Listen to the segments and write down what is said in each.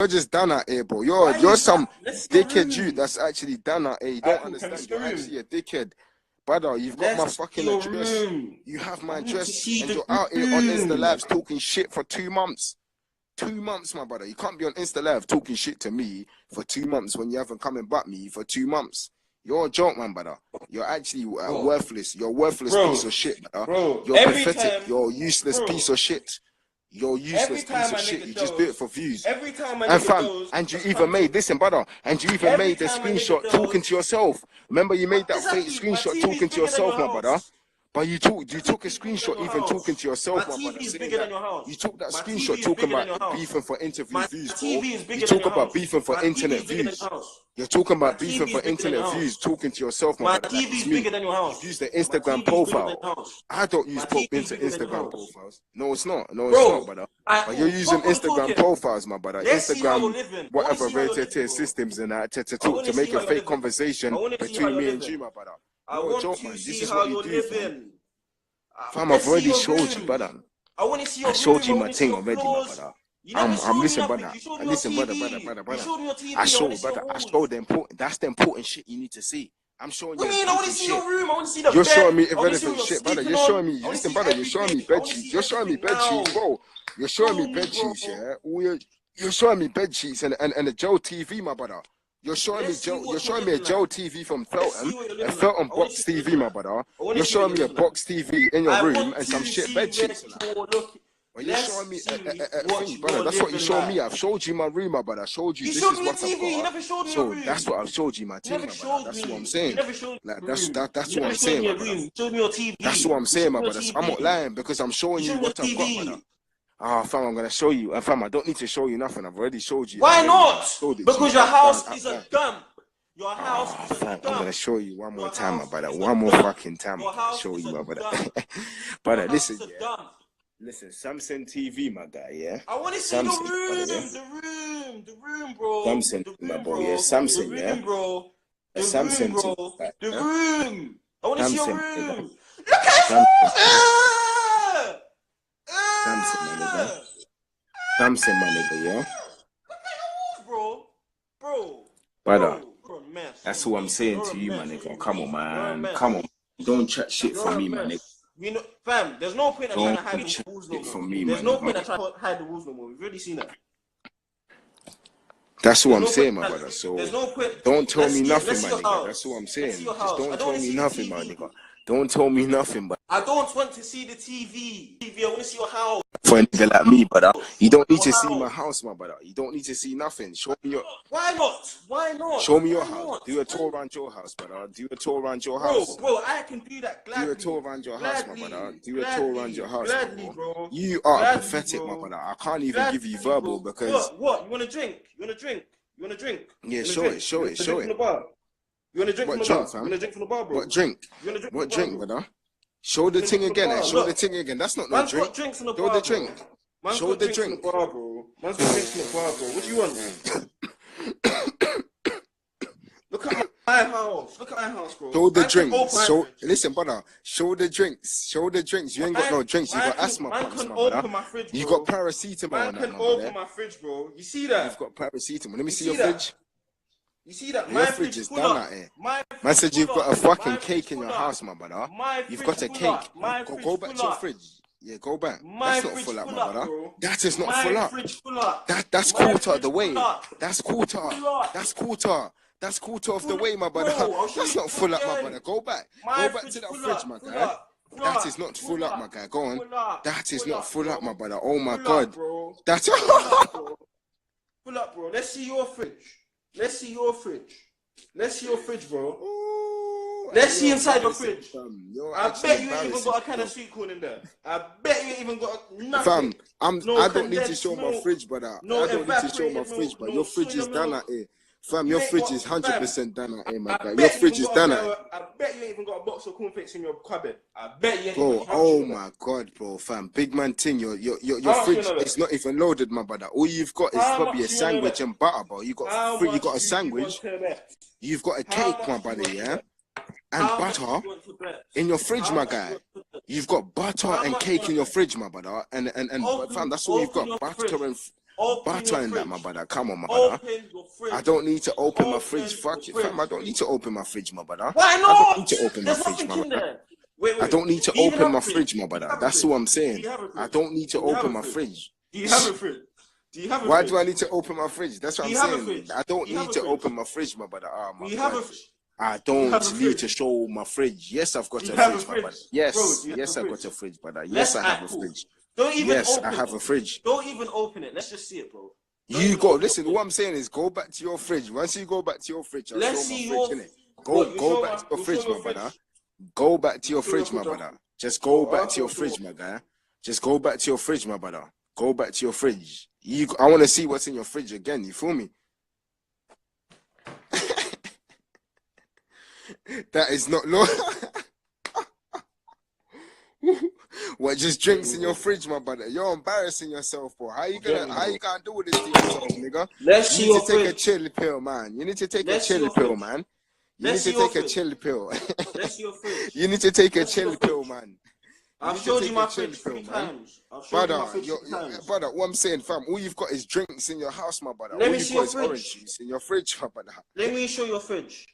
You're just done out here, bro. You're some dickhead dude that's actually done out here. You don't understand. You're actually a dickhead. Brother, you've got my fucking address. You have my address, and you're out here on Insta Lives talking shit for 2 months. 2 months, my brother. You can't be on Insta Live talking shit to me for 2 months when you haven't come and back me for 2 months. You're a joke, man, brother. You're actually worthless. You're a worthless piece of shit, brother. You're pathetic. You're a useless piece of shit. You're a useless piece of shit. You just do it for views. Every time and fam, and you even made, listen, brother, and you even made the screenshot talking to yourself. Remember, you made that fake screenshot talking to yourself, my brother. But you took a screenshot even talking to yourself, my brother. You took that screenshot talking about beefing for interview views, bro. You talk about beefing for internet views. You're talking about beefing for internet views, talking to yourself, my brother. My TV's bigger than your house. Use the Instagram profile. I don't use Instagram profiles. No, it's not. No, it's not, brother. But you're using Instagram profiles, my brother. Instagram, whatever rated systems and that to talk, to make a fake conversation between me and you, my brother. No, joke, man. This is what you do, fam. I've already showed you, brother. I showed you my thing already, my brother. I'm listening, brother. Listen, brother. I showed the important. That's the important shit you need to see. I'm showing you. I want to see your room. I want to see the bed. You're showing me irrelevant shit, brother. You're showing me. Listen, brother. You're showing me bed sheets. You're showing me bed sheets, bro. You're showing me bed sheets, yeah. You're showing me bed sheets and a Joe TV, my brother. You're showing me a Joe TV from Felton, a Felton box TV, my brother. You're showing me a box TV in your room and some shit bed sheets. Well, you're showing me a thing, brother. That's what you showed me. I've showed you my room, my brother. I showed you this is what I've got. So that's what I've showed you, my team, my brother. That's what I'm saying. Like that's what I'm saying, my brother. That's what I'm saying, my brother. I'm not lying because I'm showing you what I've got, brother. Fam, I'm gonna show you. Fam, I don't need to show you nothing. I've already showed you. Why not? Because your house is a dump. Your house is a dump. I'm gonna show you one more time, my brother. One more fucking time. I'm gonna show you, my brother. Brother, listen, yeah. Listen, Samsung TV, my guy, yeah. I want to see the room, bro. Samsung, my boy, yeah. Samsung, yeah. Samsung, the room. I want to see your room. Look at Samsung, my nigga, yeah. Bro. Brother, that's what I'm saying to you, my nigga. Come on, man. Come on. Don't chat shit for me, my nigga. You know, fam, there's no point in trying to hide the walls no more. There's no point in trying to hide the walls no more. We've already seen that. That's what I'm saying, my brother. So don't tell me nothing, my nigga. That's what I'm saying. Just don't tell me nothing, my nigga. Don't tell me nothing, but I don't want to see the TV. I want to see your house. For a nigga like me, brother, you don't need to see my house, my brother. You don't need to see nothing. Show me your. Why not? Why not? Show me your house. Do a tour around your house, brother. Do a tour around your house. Bro, I can do that gladly. Do a tour around your house, my brother. Do a tour around your house, bro. You are pathetic, my brother. I can't even give you verbal because. What? You want to drink? You want to drink? Yeah, show it. You want to drink from the bar, bro? You want to drink from the bar, bro? What drink, brother? Show the thing again. Show the thing again. That's not no drink. Show the drink. Show the drink. Man's got drinks from the bar, bro. What do you want? Look at my house. Look at my house, bro. Show the drinks. Listen, brother. Show the drinks. Show the drinks. You ain't got no drinks. You got asthma problems, my brother. You got paracetamol. Man can open my fridge, bro. You see that? You've got paracetamol. Let me see your fridge. You see that? Your fridge is done out here. Man said you've got a fucking cake in your house, my brother. You've got a cake. Go back to your fridge. Yeah, go back. That's not full up, my brother. That is not full up. That's quarter of the way. That's quarter. That's quarter of the way, my brother. That's not full up, my brother. Go back. Go back to that fridge, my guy. That is not full up, my guy. Go on. That is not full up, my brother. Oh my god. That's full up, bro. Let's see your fridge. Let's see your fridge, bro. Let's see inside your fridge. I bet you ain't even got a can of sweet corn in there. I bet you ain't even got nothing. Fam, I don't need to show my fridge, brother. I don't need to show my fridge, but your fridge is done out here. Fam, your fridge is 100% done out here, my guy. Your fridge is done out here. I bet you ain't even got a box of cornflakes in your cupboard. I bet you ain't. Bro, oh my god, bro, fam. Big man thing, your fridge is not even loaded, my brother. All you've got is probably a sandwich and butter, bro. You got a sandwich. You've got a cake, my brother, yeah? And butter in your fridge, my guy. You've got butter and cake in your fridge, my brother. And fam, that's all you've got. Butter and Butter in that, my brother. Come on, my brother. Open your fridge. I don't need to open my fridge. Fuck it, fam. I don't need to open my fridge, my brother. Why not? I don't need to open my There's fridge, my nothing in brother. there. Wait. I don't need to open my fridge, my brother. That's what I'm saying. I don't need to open my fridge. Do you have a fridge? Do you have a Why fridge? do I need to open my fridge? That's what I'm saying. I don't need to open my fridge, my brother. Do you have a fridge? I don't need to show my fridge. Yes, I've got a fridge, my brother. Yes, yes, I've got a fridge, brother. Yes, I have a fridge. Don't even open I have a fridge. Don't even open it. Let's just see it, bro. You go. Listen, what I'm saying is go back to your fridge. Once you go back to your fridge, let's see your fridge. Go back to your fridge, my brother. Go back to your fridge, my brother. Just go back to your fridge, my guy. Just go back to your fridge, my brother. Go back to your fridge. I want to see what's in your fridge again. You feel me? That is not law. What, just drinks in your fridge, my brother? You're embarrassing yourself, bro. How you gonna do this to yourself, nigga? Let's see your fridge. You need to take a chill pill, man. You need to take a chill pill, man. You need to take a chill pill. Let's see your fridge. You need to take a chill pill, man. I've showed you my fridge 3 times. Brother, what I'm saying, fam, all you've got is drinks in your house, my brother. Let me see your fridge. Orange juice in your fridge, my brother. Let me show your fridge.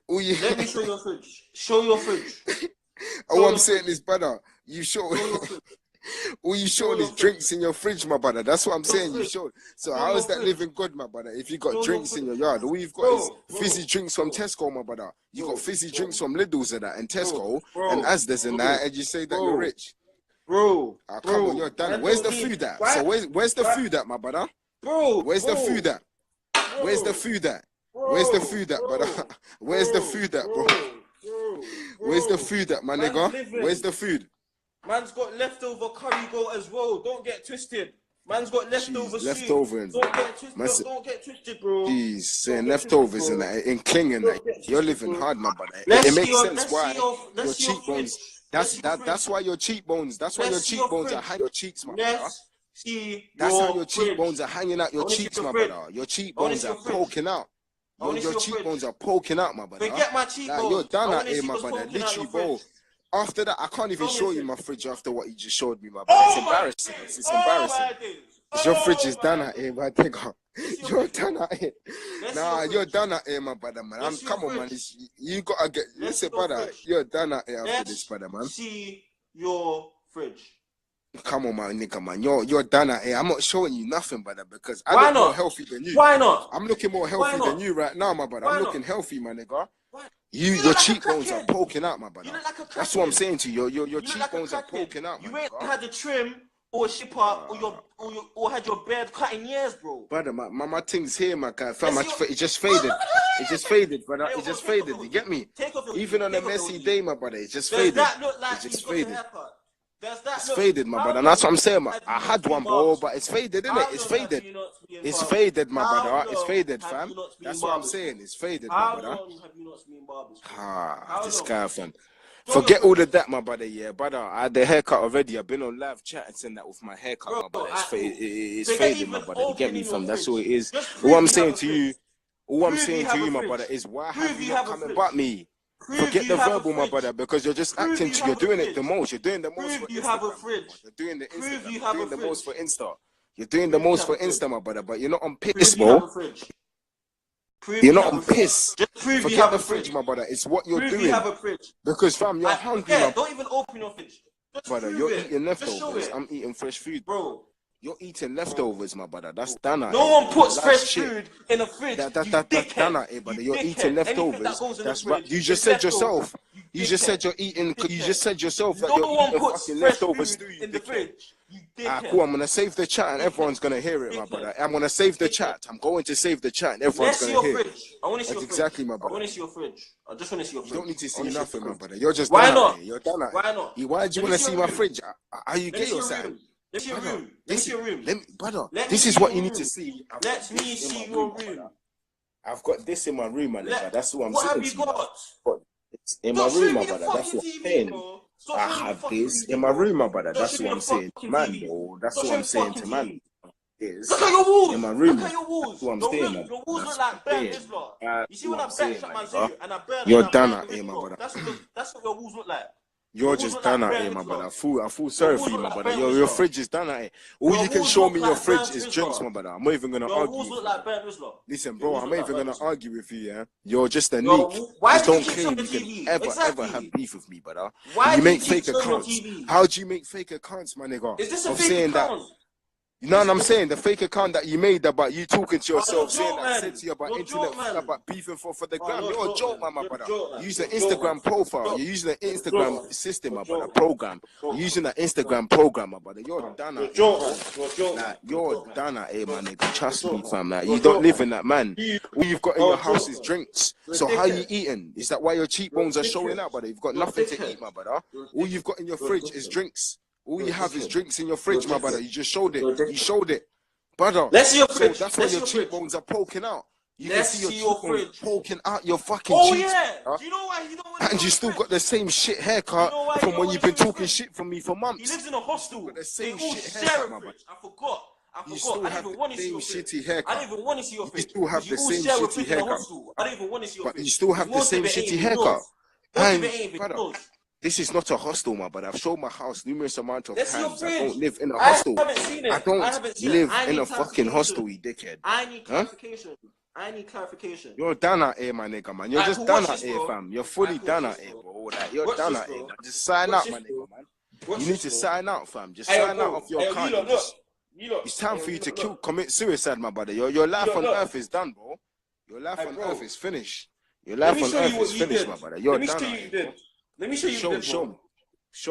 Let me show your fridge. Show your fridge. All I'm saying is, brother, you show all you showed is drinks in your fridge, my brother. That's what I'm saying. You showed. So how is that living good, my brother? If you got drinks in your yard, all you've got is fizzy drinks from Tesco, my brother. You got fizzy drinks from Lidl's and that, and Tesco, and Asda's and that, and you say that you're rich, bro. Come on, you're done. Where's the food at? So where's the food at, my brother? Where's the food at? Where's the food at? Where's the food at, brother? Where's the food at, bro? Where's the food at, my nigga? Where's the food? Man's got leftover curry goat as well. Don't get twisted. Man's got leftover soup. Leftovers. Don't get twisted, bro. Jeez, saying leftovers and that, in clinging that. You're living hard, my brother. It makes sense why your cheekbones. That's why your cheekbones. That's why your cheekbones are hanging your cheeks, my brother. That's how your cheekbones are hanging out your cheeks, my brother. Your cheekbones are poking out. Your cheekbones are poking out, my brother. Forget my cheekbones. You're done out here, my brother. Literally, bro. After that, I can't even show you my fridge after what you just showed me, my brother. It's embarrassing. It's embarrassing. Your fridge is done out here, my nigga. You're done out here. Nah, you're done out here, my brother, man. Come on, man. You gotta get. Listen, brother. You're done out here after this, brother, man. See your fridge. Come on, my nigga, man. You're done out here. I'm not showing you nothing, brother, because I look more healthy than you. Why not? I'm looking more healthy than you right now, my brother. I'm looking healthy, my nigga. Your cheekbones are poking out, my brother. That's what I'm saying to you. Your cheekbones are poking out, my brother. You ain't had a trim or a shipper or had your beard cut in years, bro. Brother, my thing's here, my guy. Fam, it just faded. It just faded, brother. It just faded. You get me? Even on a messy day, my brother, it just faded. It just faded. It's faded, my brother. And that's what I'm saying, man. I had one, bro, but it's faded, innit? It's faded. It's faded, my brother. It's faded, fam. That's what I'm saying. It's faded, my brother. This guy, fam. Forget all of that, my brother. Yeah, brother. I had the haircut already. I've been on live chat and saying that with my haircut, my brother. It's faded, my brother. You get me, fam? That's all it is. All I'm saying to you, my brother, is why have you not come and butt me? Forget the verbal, my brother, because you're just acting. You're doing it the most. You're doing the most for Instagram. You're doing the Instagram. You're doing the most for Insta. You're doing the most for Insta, my brother. But you're not on piss, bro. You're not on piss. Forget the fridge, my brother. It's what you're doing. Because, fam, you're hungry, my brother. Don't even open your fridge. Brother, you're eating leftovers. I'm eating fresh food, bro. You're eating leftovers, my brother. That's done. No one puts fresh food in a fridge. That's done, brother. You're eating leftovers. That's right. You just said yourself. You just said you're eating. You just said yourself that you're eating fucking leftovers in the fridge. Cool. I'm gonna save the chat and everyone's gonna hear it, my brother. I'm gonna save the chat. I'm going to save the chat and everyone's gonna hear it. I want to see your fridge. Exactly, my brother. I want to see your fridge. I just want to see your fridge. You don't need to see nothing, my brother. You're just why done not? You're done. Why not? Why do you want to see my fridge? Are you gay or something? Let's see your room. Let's see your room. Brother, this is what you need to see. Let me see your room. I've got this in my room, my nigga. That's what I'm saying. What have you got? It's in my room, my brother. That's what I'm saying. I have this in my room, my brother. That's what I'm saying. Man, bro. That's what I'm saying to man. Look at your walls. In my room. Look at your walls. That's what I'm saying, man. Your walls look like bare Islam. You see when I back shut my zoo and I burn. You're done at here, my brother. That's what your walls look like. You're just done at it, my brother. I feel sorry for you, my brother. Your fridge is done at it. All you can show me your fridge is drinks, my brother. I'm not even gonna argue. Listen, bro, I'm not even gonna argue with you, yeah? You're just a neek. Just don't claim you can ever have beef with me, brother. You make fake accounts. How do you make fake accounts, my nigga? Is this a fake account? You know what I'm saying? The fake account that you made about you talking to yourself, saying that I said to you about internet, about beefing for the gram. You're a joke, man, my brother. You use the Instagram profile. You're using the Instagram system, my brother, program. You're using the Instagram program, my brother. You're done at it. You're done at it, my nigga. Trust me, fam. Like, you don't live in that, man. All you've got in your house is drinks. So how you eating? Is that why your cheekbones are showing out, brother? You've got nothing to eat, my brother. All you've got in your fridge is drinks. All you have is drinks in your fridge, my brother. You just showed it. You showed it. Brother. Let's see your fridge. So that's why your cheekbones are poking out. You can see your cheekbones poking out your fucking cheeks. Yeah. Do you know why? And you still got the same shit haircut from when you've been talking shit for me for months. He lives in a hostel. The same shit haircut, my brother. I forgot. You still have the same shitty haircut. I don't even want to see your face. You still have the same shitty haircut. I don't even want to see your face. But you still have the same shitty haircut. And, brother, this is not a hostel, my brother. I've shown my house numerous amount of times. I don't live in a hostel. I don't live in a fucking hostel, you dickhead. I need clarification. I need clarification. You're done at here, my nigga, man. You're just done at here, fam. You're fully done at here, bro. Like, you're done at here. Just sign out, my nigga, man. You need to sign out, fam. Just sign out of your account. It's time for you to commit suicide, my brother. Your life on earth is done, bro. Your life on earth is finished. Your life on earth is finished, my brother. You're done at here. Let me show you what you did. Show me.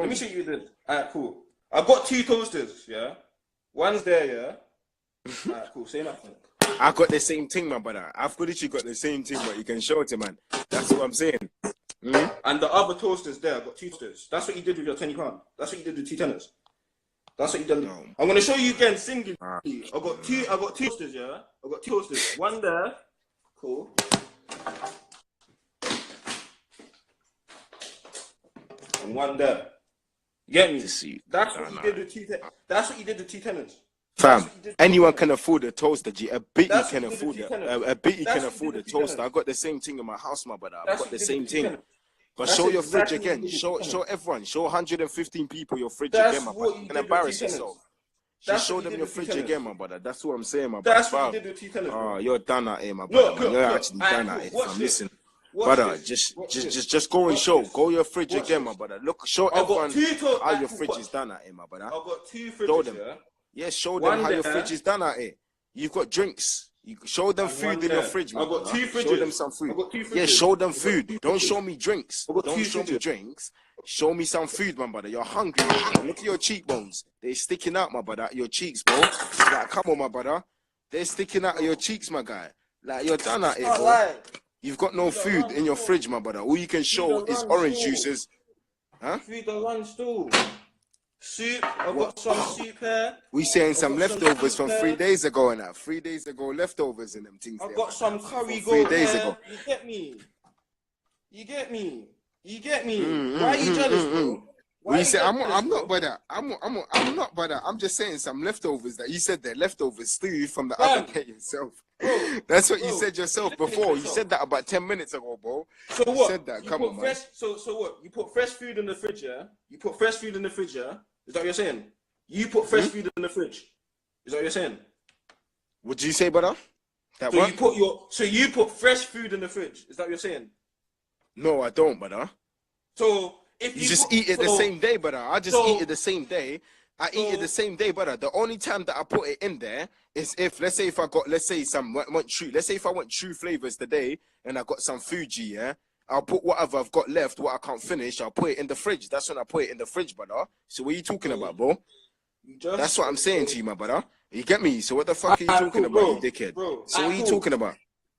Let me show you what you did. Alright, cool. I've got 2 toasters, yeah? One's there, yeah? Alright, cool. Say nothing. I got the same thing, my brother. I've literally got the same thing, but you can show it to man. That's what I'm saying. And the other toasters there, I've got 2 toasters. That's what you did with your £20. That's what you did with 2 tenors. That's what you done. No. I'm gonna show you again singly. I got two toasters, yeah? I got 2 toasters. One there. Cool. And one there. You get me? That's what you did with 2 tenors. That's what you did with 2 tenors. Fam, anyone can afford a toaster, G. A bitty can afford it. A bitty can afford a toaster. I got the same thing in my house, my brother. I got the same thing. But show your fridge again. Show everyone. Show 115 people your fridge again, my brother. You can embarrass yourself. Just show them your fridge again, my brother. That's what I'm saying, my brother. That's what you did with 2 tenors. Oh, you're done at it, my brother. You're actually done at it. Listen. Brother, just go and show. Go your fridge again, my brother. Look, show everyone how your fridge is done at it, my brother. I've got 2 fridges. Show them. Yeah, show them how your fridge is done at it. You've got drinks. You show them food in your fridge, man. I've got 2 fridges. Show them some food. Yeah, show them food. Don't show me drinks. Don't show me drinks. Show me some food, my brother. You're hungry. Look at your cheekbones. They're sticking out, my brother. Your cheeks, bro. Like, come on, my brother. They're sticking out of your cheeks, my guy. Like, you're done at it, bro. You've got no food in your fridge, my brother. All you can show is orange juices. Huh? Food the one still. Soup. I've got some soup here. We saying some leftovers from 3 days ago and that. 3 days ago, leftovers in them things. I've got some curry goat 3 days ago. You get me? You get me? You get me? Why are you jealous, bro? We say I'm not brother. I'm not brother. I'm just saying some leftovers that you said they're leftovers stew from the other day yourself. That's what you said yourself before. You said that about 10 minutes ago, bro. So what? You said that. Come on, man. So what? You put fresh food in the fridge, yeah? You put fresh food in the fridge, yeah? Is that what you're saying? You put fresh food in the fridge. Is that what you're saying? What did you say, brother? That so you put fresh food in the fridge. Is that what you're saying? No, I don't, brother. So if you just eat it the same day, brother. I just eat it the same day. I eat it the same day, brother. The only time that I put it in there is if, let's say, if I got, let's say if I want true flavors today and I got some Fuji, yeah, I'll put whatever I've got left, what I can't finish, I'll put it in the fridge. That's when I put it in the fridge, brother. So what are you talking about, bro? That's what I'm saying to you, my brother. You get me? So what the fuck are you talking about, you dickhead? So what are you talking about?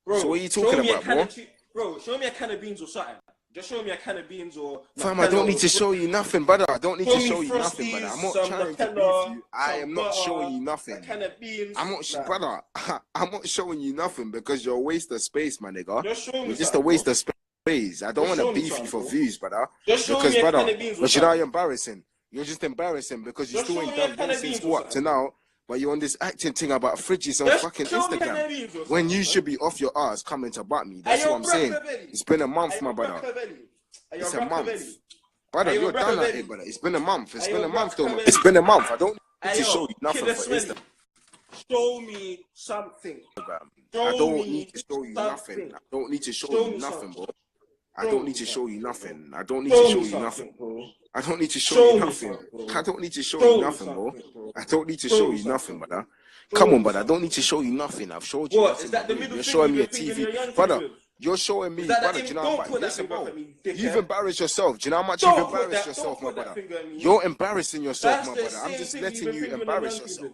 So what are you talking about, bro? Bro, show me a can of beans or something. Just show me a can of beans or... Fam, I don't need to show you nothing, brother. I don't need to show you nothing, brother. I'm not trying to beef you. I am not showing you nothing. A can of beans. I'm not, brother. I'm not showing you nothing because you're a waste of space, my nigga. You're just a waste of space. I don't want to beef you for views, brother. Just show me a can of beans. But you know, you're embarrassing. You're just embarrassing because you still ain't done this since what to now. But you're on this acting thing about fridges on fucking Instagram when you should be off your ass coming to butt me. That's what I'm saying. It's been a month, my brother. It's a month. Brother, you're done at it, brother. It's been a month. It's been a month, though. It's been a month. I don't need to show you nothing for Instagram. Show me something. I don't need to show you nothing. I don't need to show you nothing, bro. I don't need to show you nothing. I don't need to show you nothing. I don't need to show you nothing. I don't need to show you nothing, bro. I don't need to show you nothing, brother. Come on, brother. I don't need to show you nothing. I've showed you nothing. You're showing me a TV, brother. You're showing me, brother. Do you know how much? Listen, bro. You've embarrassed yourself. Do you know how much you've embarrassed yourself, my brother? You're embarrassing yourself, my brother. I'm just letting you embarrass yourself.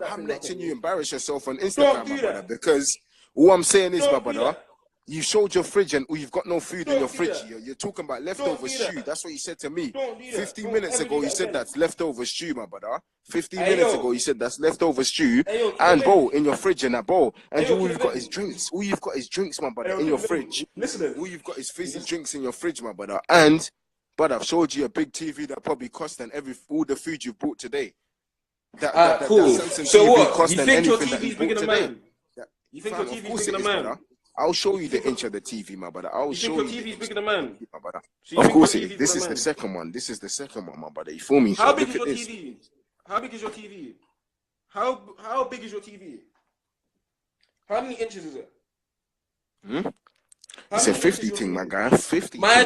I'm letting you embarrass yourself on Instagram, my brother. Because all I'm saying is, my brother, you showed your fridge and you've got no food in your fridge. You're talking about leftover stew. That's what you said to me. 15 minutes ago, you said that's leftover stew, my brother. 15 minutes ago, you said that's leftover stew. And, bro, in your fridge and that, bro. And all you've got is drinks. All you've got is drinks, my brother, in your fridge. All you've got is fizzy drinks in your fridge, my brother. And, brother, I've showed you a big TV that probably cost than all the food you've bought today. Cool. So what? You think your TV's bigger than mine? You think your TV's bigger than mine? I'll show you the inch of the TV, my brother. I'll show you. Your TV's bigger than mine, my brother. Of course it is. This is the second one. This is the second one, my brother. You feel me? How big is your TV? How big is your TV? How big is your TV? How many inches is it? It's a 50 thing, my guy. 50. My